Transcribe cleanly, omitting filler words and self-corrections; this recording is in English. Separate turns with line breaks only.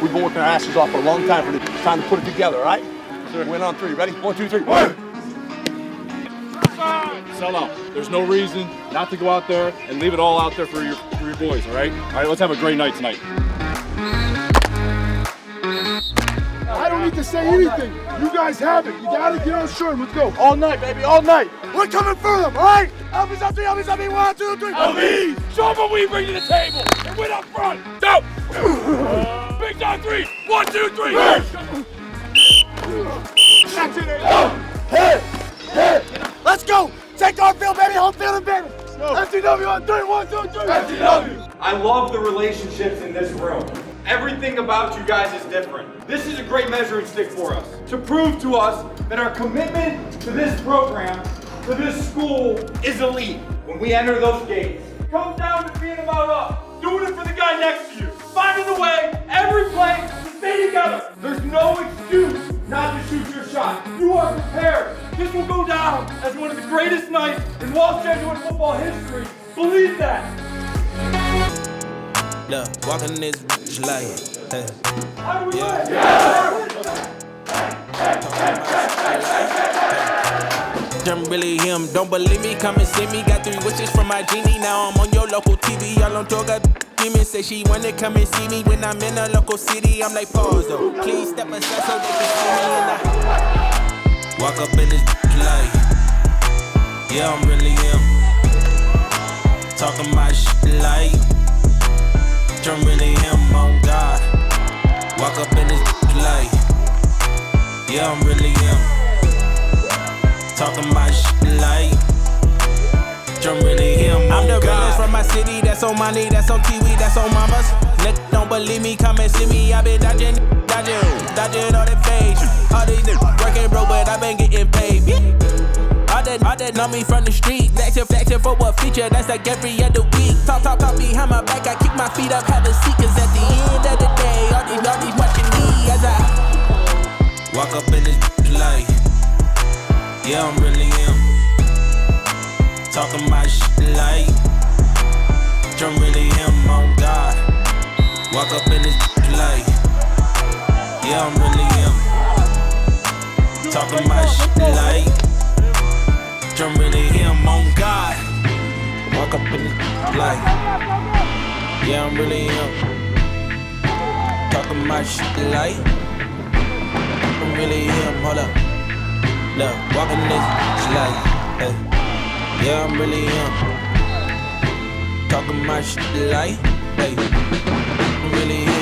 We've been working our asses off for a long time for this. It's time to put it together, all right? Sure. Win on 3. Ready? 1, 2, 3. 1!
Sell out. There's no reason not to go out there and leave it all out there for your boys, all right? All right, let's have a great night tonight.
I don't need to say anything. You guys have it. You gotta get on Sherman. Let's go. All night, baby. All night. We're coming for them, all right? Elvis up 3, Elvis up 3. 1, 2, 3.
Elvis! Show them what we bring to the table and win up front. Go! Big time 3. 1, 2, 3.
That's it. Hey! Hey! Let's go! Take our field, baby! Home field advantage! FTW on 3, 1, 2, 3! FTW!
I love the relationships in this room. Everything about you guys is different. This is a great measuring stick for us to prove to us that our commitment to this program, to this school, is elite. When we enter those gates, it comes down to being about us, doing it for the guy next to you, finding the way, every play, to stay together. There's no excuse not to shoot your shot. You are prepared. This will go down as one of the greatest nights in Walsh Jesuit football history. Believe that.
Look, walking this bitch like, hey.
How do we win?
I'm really him, don't believe me, come and see me. Got 3 wishes from my genie, now I'm on your local TV. Y'all on tour, got demons, say she wanna come and see me. When I'm in a local city, I'm like, pause though. Please step aside so they can see me. And I walk up in this like, yeah, I'm really him. Talking my shit like, I'm really him, on God. Walk up in this like, yeah, I'm really him. Talking my shit like, I'm really him. I'm the realest from my city, that's on money, that's on TV, that's on mamas. Nigga don't believe me, come and see me. I been dodging all the fake. All these niggas working broke, but I been getting paid. All that know me from the street. Flexing for what feature, that's like every other week. Talk behind my back, I kick my feet up, have a seat. Cause at the end of the day, all these watching me as I walk up in this like, yeah, I'm really him. Talking my shit like, I'm really him, on God. Walk up in this like, yeah, I'm really him. Talking my shit like, I'm really him, on God. Walk up in this like, yeah, I'm really him. Talking my shit like, I'm really him, hold up. Look, walking this like, hey, yeah, I'm really him. Talking my shit like, hey, I'm really him.